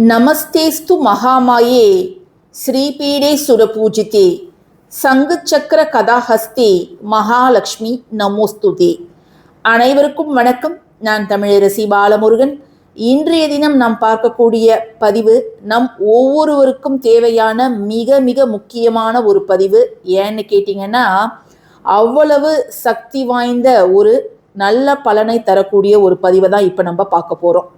நமஸ்தேஸ்து மகாமாயே ஸ்ரீபீடே சுரபூஜிதே சங்குச்சக்கர கதாஹஸ்தே மகாலட்சுமி நமோஸ்துதே. அனைவருக்கும் வணக்கம். நான் தமிழரசி பாலமுருகன். இன்றைய தினம் நாம் பார்க்கக்கூடிய பதிவு நம் ஒவ்வொருவருக்கும் தேவையான மிக மிக முக்கியமான ஒரு பதிவு. ஏன்னு கேட்டிங்கன்னா, அவ்வளவு சக்தி வாய்ந்த ஒரு நல்ல பலனை தரக்கூடிய ஒரு பதிவை தான் இப்போ நம்ம பார்க்க போகிறோம்.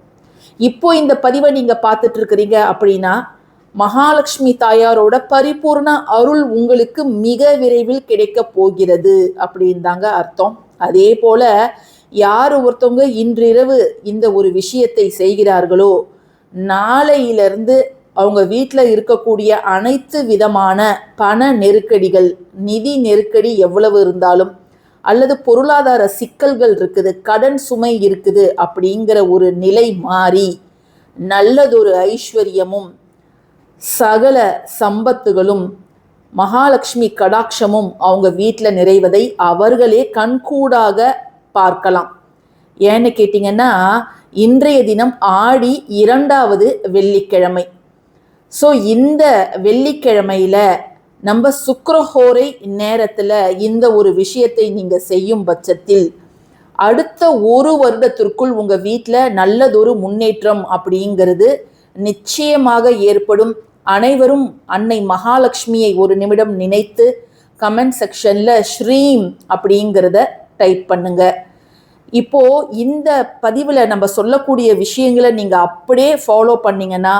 இப்போ இந்த பதிவை நீங்க பார்த்துட்டு இருக்கிறீங்க அப்படின்னா, மகாலட்சுமி தாயாரோட பரிபூர்ண அருள் உங்களுக்கு மிக விரைவில் கிடைக்க போகிறது அப்படின்னு தாங்க அர்த்தம். அதே போல யார் ஒருத்தவங்க இன்றிரவு இந்த ஒரு விஷயத்தை செய்கிறார்களோ, நாளையிலிருந்து அவங்க வீட்டில் இருக்கக்கூடிய அனைத்து விதமான பண நெருக்கடிகள், நிதி நெருக்கடி எவ்வளவு இருந்தாலும், அல்லது பொருளாதார சிக்கல்கள் இருக்குது, கடன் சுமை இருக்குது அப்படிங்கிற ஒரு நிலை மாறி நல்லதொரு ஐஸ்வர்யமும் சகல சம்பத்துகளும் மகாலட்சுமி கடாட்சமும் அவங்க வீட்டில் நிறைவதை அவர்களே கண்கூடாக பார்க்கலாம். ஏன்னு கேட்டிங்கன்னா, இன்றைய தினம் ஆடி 2வது வெள்ளிக்கிழமை. ஸோ இந்த வெள்ளிக்கிழமையில் நம்ம சுக்கிரஹோரை நேரத்தில் இந்த ஒரு விஷயத்தை நீங்கள் செய்யும் பட்சத்தில் அடுத்த ஒரு வருடத்திற்குள் உங்கள் வீட்டில் நல்லதொரு முன்னேற்றம் அப்படிங்கிறது நிச்சயமாக ஏற்படும். அனைவரும் அன்னை மகாலட்சுமியை ஒரு நிமிடம் நினைத்து கமெண்ட் செக்ஷனில் ஸ்ரீம் அப்படிங்கிறத டைப் பண்ணுங்க. இப்போ இந்த பதிவில் நம்ம சொல்லக்கூடிய விஷயங்களை நீங்கள் அப்படியே ஃபாலோ பண்ணிங்கன்னா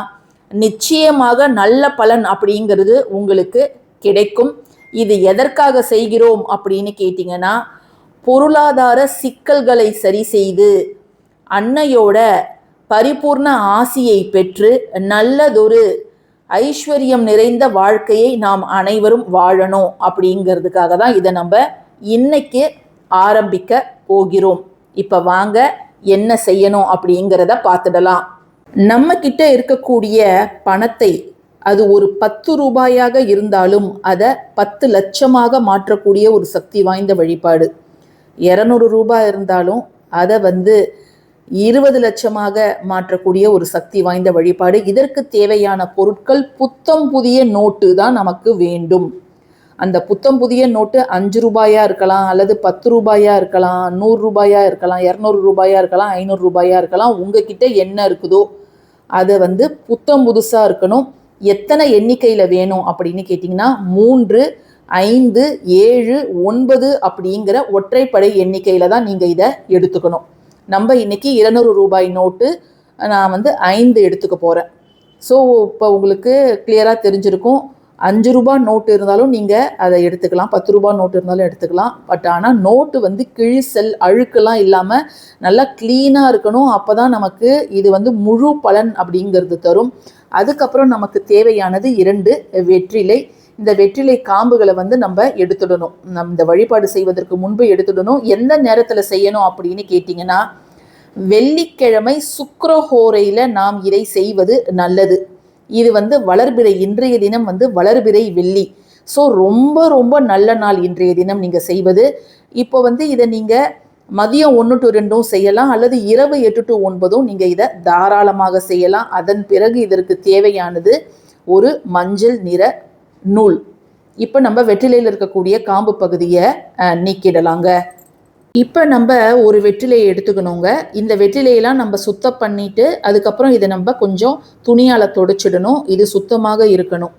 நிச்சயமாக நல்ல பலன் அப்படிங்கிறது உங்களுக்கு கிடைக்கும். இது எதற்காக செய்கிறோம் அப்படின்னு கேட்டிங்கன்னா, பொருளாதார சிக்கல்களை சரி செய்து அன்னையோட பரிபூர்ண ஆசியை பெற்று நல்லதொரு ஐஸ்வர்யம் நிறைந்த வாழ்க்கையை நாம் அனைவரும் வாழணும் அப்படிங்கிறதுக்காக தான் இதை நம்ம இன்னைக்கு ஆரம்பிக்க போகிறோம். இப்போ வாங்க என்ன செய்யணும் அப்படிங்கிறத பார்த்துடலாம். நம்ம கிட்ட இருக்கக்கூடிய பணத்தை, அது ஒரு 10 ரூபாயாக இருந்தாலும் அதை 10 லட்சமாக மாற்றக்கூடிய ஒரு சக்தி வாய்ந்த வழிபாடு. 200 ரூபாய் இருந்தாலும் அதை 20 லட்சமாக மாற்றக்கூடிய ஒரு சக்தி வாய்ந்த வழிபாடு. இதற்கு தேவையான பொருட்கள் புத்தம் புதிய நோட்டு தான் நமக்கு வேண்டும். அந்த புத்தம் புதிய நோட்டு 5 ரூபாயா இருக்கலாம், அல்லது 10 ரூபாயா இருக்கலாம், 100 ரூபாயா இருக்கலாம், 200 ரூபாயா இருக்கலாம், 500 ரூபாயா இருக்கலாம். உங்ககிட்ட என்ன இருக்குதோ அதை புத்தம் புதுசாக இருக்கணும். எத்தனை எண்ணிக்கையில் வேணும் அப்படின்னு கேட்டிங்கன்னா, 3, 5, 7, 9 அப்படிங்கிற ஒற்றைப்படை எண்ணிக்கையில் தான் நீங்கள் இதை எடுத்துக்கணும். நம்ம இன்னைக்கு 200 ரூபாய் நோட்டு நான் 5 எடுத்துக்க போகிறேன். ஸோ இப்போ உங்களுக்கு கிளியராக தெரிஞ்சிருக்கும். 5 ரூபாய் நோட்டு இருந்தாலும் நீங்கள் அதை எடுத்துக்கலாம், 10 ரூபாய் நோட்டு இருந்தாலும் எடுத்துக்கலாம். பட் ஆனால் நோட்டு கிழிசல் அழுக்கெல்லாம் இல்லாமல் நல்லா க்ளீனாக இருக்கணும். அப்போ தான் நமக்கு இது முழு பலன் அப்படிங்கிறது தரும். அதுக்கப்புறம் நமக்கு தேவையானது 2 வெற்றிலை. இந்த வெற்றிலை காம்புகளை நம்ம எடுத்துடணும். இந்த வழிபாடு செய்வதற்கு முன்பு எடுத்துடணும். எந்த நேரத்தில் செய்யணும் அப்படின்னு கேட்டிங்கன்னா, வெள்ளிக்கிழமை சுக்கிரஹோரையில் நாம் இதை செய்வது நல்லது. இது வளர்பிறை, இன்றைய தினம் வளர்பிறை வெள்ளி. ஸோ ரொம்ப ரொம்ப நல்ல நாள் இன்றைய தினம் நீங்கள் செய்வது. இப்போ இதை நீங்கள் மதியம் 1 to 2 செய்யலாம், அல்லது இரவு 8 to 9 நீங்கள் இதை தாராளமாக செய்யலாம். அதன் பிறகு இதற்கு தேவையானது ஒரு மஞ்சள் நிற நூல். இப்போ நம்ம வெற்றிலையில் இருக்கக்கூடிய காம்பு பகுதியை நீக்கிடலாங்க. இப்போ நம்ம ஒரு வெற்றிலையை எடுத்துக்கணுங்க. இந்த வெற்றிலையெல்லாம் நம்ம சுத்தம் பண்ணிட்டு அதுக்கப்புறம் இதை நம்ம கொஞ்சம் துணியால் துடைச்சிடணும். இது சுத்தமாக இருக்கணும்.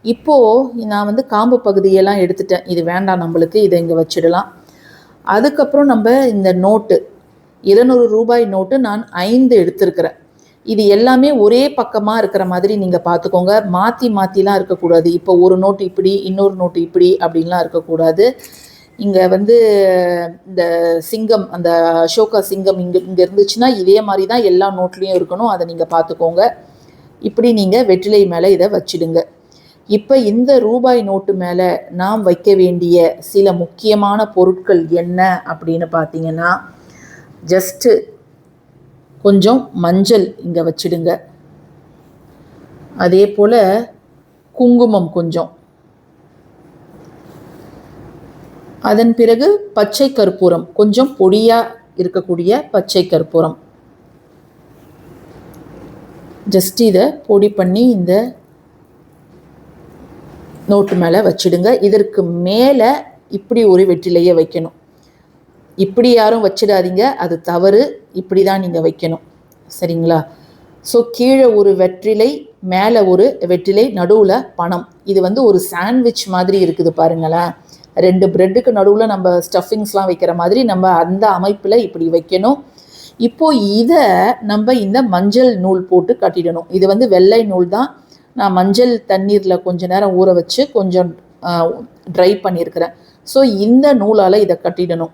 இப்போது நான் காம்பு பகுதியெல்லாம் எடுத்துட்டேன். இது வேண்டாம் நம்மளுக்கு, இதை இங்கே வச்சிடலாம். அதுக்கப்புறம் நம்ம இந்த நோட்டு 200 ரூபாய் நோட்டு நான் 5 எடுத்திருக்கிறேன். இது எல்லாமே ஒரே பக்கமாக இருக்கிற மாதிரி நீங்கள் பார்த்துக்கோங்க. மாற்றி மாற்றிலாம் இருக்கக்கூடாது. இப்போ ஒரு நோட்டு இப்படி, இன்னொரு நோட்டு இப்படி அப்படின்லாம் இருக்கக்கூடாது. இங்கே இந்த சிங்கம், அந்த அசோகா சிங்கம் இங்கே இருந்துச்சுன்னா இதே மாதிரி தான் எல்லா நோட்லேயும் இருக்கணும். அதை நீங்கள் பார்த்துக்கோங்க. இப்படி நீங்கள் வெற்றிலை மேலே இதை வச்சிடுங்க. இப்போ இந்த ரூபாய் நோட்டு மேலே நாம் வைக்க வேண்டிய சில முக்கியமான பொருட்கள் என்ன அப்படின்னு பார்த்தீங்கன்னா, ஜஸ்ட்டு கொஞ்சம் மஞ்சள் இங்கே வச்சிடுங்க. அதே போல் குங்குமம் கொஞ்சம். அதன் பிறகு பச்சை கற்பூரம், கொஞ்சம் பொடியாக இருக்கக்கூடிய பச்சை கற்பூரம். ஜஸ்ட் இதை பொடி பண்ணி இந்த நோட்டு மேலே வச்சிடுங்க. இதற்கு மேலே இப்படி ஒரு வெற்றிலையை வைக்கணும். இப்படி யாரும் வச்சிடாதீங்க, அது தவறு. இப்படி தான் நீங்கள் வைக்கணும், சரிங்களா? ஸோ கீழே ஒரு வெற்றிலை, மேலே ஒரு வெற்றிலை, நடுவில் பணம். இது வந்து ஒரு சாண்ட்விச் மாதிரி இருக்குது பாருங்களேன். 2 பிரெட்டுக்கு நடுவில் நம்ம ஸ்டஃபிங்ஸ்லாம் வைக்கிற மாதிரி நம்ம அந்த அமைப்பில் இப்படி வைக்கணும். இப்போது இதை நம்ம இந்த மஞ்சள் நூல் போட்டு கட்டிடணும். இது வந்து வெள்ளை நூல் தான். நான் மஞ்சள் தண்ணீரில் கொஞ்ச நேரம் ஊற வச்சு கொஞ்சம் ட்ரை பண்ணியிருக்கிறேன். ஸோ இந்த நூலால் இதை கட்டிடணும்.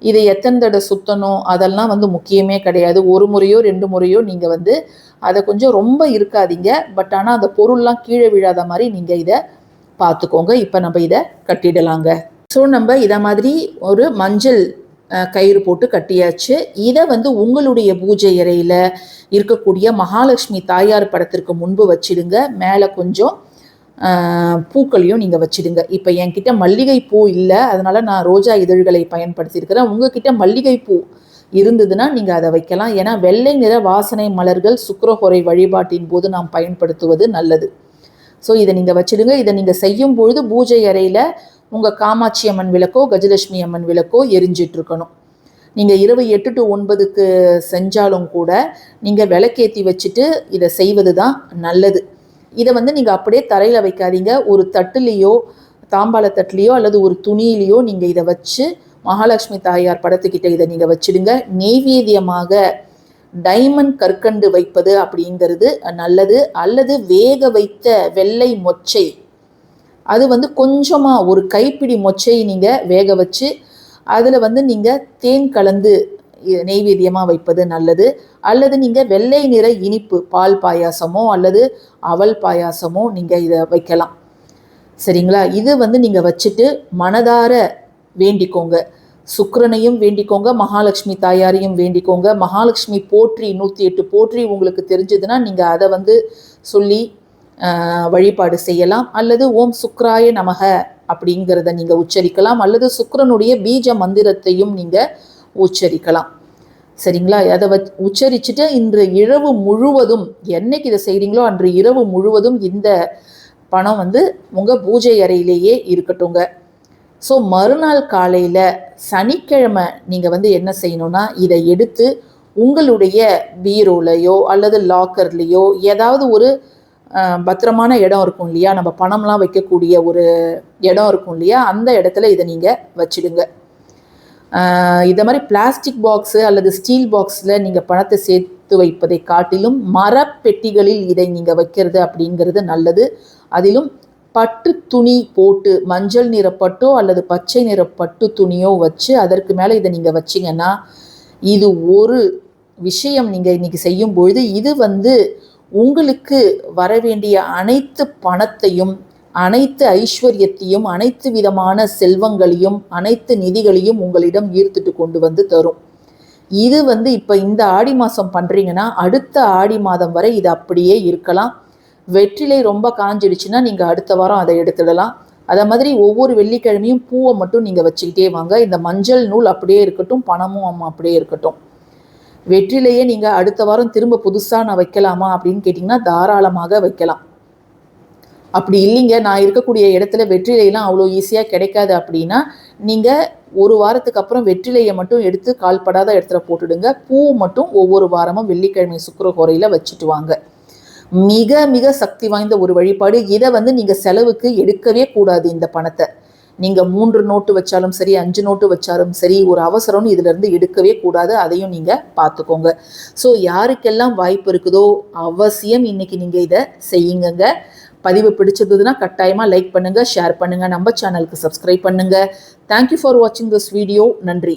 இதை எத்தனை தடவை சுற்றணும் அதெல்லாம் வந்து முக்கியமே கிடையாது. 1 முறையோ 2 முறையோ நீங்கள் வந்து அதை கொஞ்சம் ரொம்ப இருக்காதீங்க. பட் ஆனால் அந்த பொருள்லாம் கீழே விழாத மாதிரி நீங்கள் இதை பார்த்துக்கோங்க. இப்போ நம்ம இதை கட்டிடலாங்க. ஸோ நம்ம இதை மாதிரி ஒரு மஞ்சள் கயிறு போட்டு கட்டியாச்சு. இதை வந்து உங்களுடைய பூஜை அறையில் இருக்கக்கூடிய மகாலட்சுமி தாயார் படத்திற்கு முன்பு வச்சிடுங்க. மேலே கொஞ்சம் பூக்களையும் நீங்கள் வச்சிடுங்க. இப்போ என்கிட்ட மல்லிகை பூ இல்லை, அதனால் நான் ரோஜா இதழ்களை பயன்படுத்தியிருக்கிறேன். உங்ககிட்ட மல்லிகை பூ இருந்ததுன்னா நீங்கள் அதை வைக்கலாம். ஏன்னா வெள்ளை நிற வாசனை மலர்கள் சுக்கிரஹோரை வழிபாட்டின் போது நாம் பயன்படுத்துவது நல்லது. ஸோ இதை நீங்கள் வச்சிடுங்க. இதை நீங்கள் செய்யும் பொழுது பூஜை அறையில் உங்கள் காமாட்சி அம்மன் விளக்கோ கஜலட்சுமி அம்மன் விளக்கோ எரிஞ்சிட்ருக்கணும். நீங்கள் இரவு 8 to 9க்கு செஞ்சாலும் கூட நீங்கள் விளக்கேற்றி வச்சுட்டு இதை செய்வது தான் நல்லது. இதை வந்து நீங்கள் அப்படியே தரையில் வைக்காதீங்க. ஒரு தட்டுலேயோ தாம்பாள தட்டுலேயோ அல்லது ஒரு துணியிலையோ நீங்கள் இதை வச்சு மகாலட்சுமி தாயார் படத்துக்கிட்ட இதை நீங்கள் வச்சிடுங்க. நெய்வேத்தியமாக டைமண்ட் கற்கண்டு வைப்பது அப்படிங்கிறது நல்லது. அல்லது வேக வைத்த வெள்ளை மொச்சை, அது வந்து கொஞ்சமாக ஒரு கைப்பிடி மொச்சை நீங்கள் வேக வச்சு அதில் வந்து நீங்கள் தேன் கலந்து நெய்வேத்தியமாக வைப்பது நல்லது. அல்லது நீங்கள் வெள்ளை நிற இனிப்பு பால் பாயாசமோ அல்லது அவல் பாயாசமோ நீங்கள் இதை வைக்கலாம், சரிங்களா? இது வந்து நீங்கள் வச்சுட்டு மனதார வேண்டிக்கோங்க. சுக்கிரனையும் வேண்டிக்கோங்க, மகாலட்சுமி தாயாரையும் வேண்டிக்கோங்க. மகாலட்சுமி போற்றி 108 போற்றி உங்களுக்கு தெரிஞ்சதுன்னா நீங்கள் அதை வந்து சொல்லி வழிபாடு செய்யலாம். அல்லது ஓம் சுக்ராய நமக அப்படிங்கிறத நீங்கள் உச்சரிக்கலாம். அல்லது சுக்கிரனுடைய பீஜ மந்திரத்தையும் நீங்கள் உச்சரிக்கலாம், சரிங்களா? அதை உச்சரிச்சுட்டு இன்று இரவு முழுவதும், என்னைக்கு இதை செய்கிறீங்களோ அன்று இரவு முழுவதும் இந்த பணம் வந்து உங்கள் பூஜை அறையிலேயே இருக்கட்டுங்க. ஸோ மறுநாள் காலையில் சனிக்கிழமை நீங்கள் வந்து என்ன செய்யணும்னா இதை எடுத்து உங்களுடைய பீரோலையோ அல்லது லாக்கர்லேயோ ஏதாவது ஒரு பத்திரமான இடம் இருக்கும் இல்லையா, நம்ம பணம்லாம் வைக்கக்கூடிய ஒரு இடம் இருக்கும் இல்லையா, அந்த இடத்துல இதை நீங்கள் வச்சிடுங்க. இதை மாதிரி பிளாஸ்டிக் பாக்ஸு அல்லது ஸ்டீல் பாக்ஸில் நீங்கள் பணத்தை சேர்த்து வைப்பதை காட்டிலும் மரப்பெட்டிகளில் இதை நீங்கள் வைக்கிறது அப்படிங்கிறது நல்லது. அதிலும் பட்டு துணி போட்டு மஞ்சள் நிற பட்டோ அல்லது பச்சை நிற பட்டு துணியோ வச்சு அதற்கு மேலே இதை நீங்கள் வச்சிங்கன்னா இது ஒரு விஷயம் நீங்கள் இன்றைக்கி செய்யும் பொழுது இது வந்து உங்களுக்கு வர வேண்டிய அனைத்து பணத்தையும் அனைத்து ஐஸ்வர்யத்தையும் அனைத்து விதமான செல்வங்களையும் அனைத்து நிதிகளையும் உங்களிடம் ஈர்த்துட்டு கொண்டு வந்து தரும். இது வந்து இப்போ இந்த ஆடி மாதம் பண்ணுறீங்கன்னா அடுத்த ஆடி மாதம் வரை இது அப்படியே இருக்கலாம். வெற்றிலை ரொம்ப காஞ்சிடுச்சுன்னா நீங்கள் அடுத்த வாரம் அதை எடுத்துடலாம். அதை மாதிரி ஒவ்வொரு வெள்ளிக்கிழமையும் பூவை மட்டும் நீங்கள் வச்சுக்கிட்டே வாங்க. இந்த மஞ்சள் நூல் அப்படியே இருக்கட்டும், பணமும் அப்படியே இருக்கட்டும். வெற்றிலையே நீங்கள் அடுத்த வாரம் திரும்ப புதுசாக நான் வைக்கலாமா அப்படின்னு கேட்டிங்கன்னா தாராளமாக வைக்கலாம். அப்படி இல்லைங்க, நான் இருக்கக்கூடிய இடத்துல வெற்றிலையெல்லாம் அவ்வளோ ஈஸியாக கிடைக்காது அப்படின்னா நீங்கள் ஒரு வாரத்துக்கு அப்புறம் வெற்றிலையை மட்டும் எடுத்து கால்படாத இடத்துல போட்டுடுங்க. பூ மட்டும் ஒவ்வொரு வாரமும் வெள்ளிக்கிழமை சுக்கிரஹோரையில் வச்சுட்டு வாங்க. மிக மிக சக்தி வாய்ந்த ஒரு வழிபாடு. இதை வந்து நீங்கள் செலவுக்கு எடுக்கவே கூடாது. இந்த பணத்தை நீங்கள் 3 நோட்டு வச்சாலும் சரி 5 நோட்டு வச்சாலும் சரி ஒரு அவசரம்னு இதிலேருந்து எடுக்கவே கூடாது. அதையும் நீங்கள் பார்த்துக்கோங்க. ஸோ யாருக்கெல்லாம் வாய்ப்பு இருக்குதோ அவசியம் இன்றைக்கி நீங்கள் இதை செய்யுங்க. பதிவு பிடிச்சதுன்னா கட்டாயமாக லைக் பண்ணுங்கள், ஷேர் பண்ணுங்கள், நம்ம சேனலுக்கு சப்ஸ்கிரைப் பண்ணுங்கள். தேங்க்யூ ஃபார் வாட்சிங் திஸ் வீடியோ. நன்றி.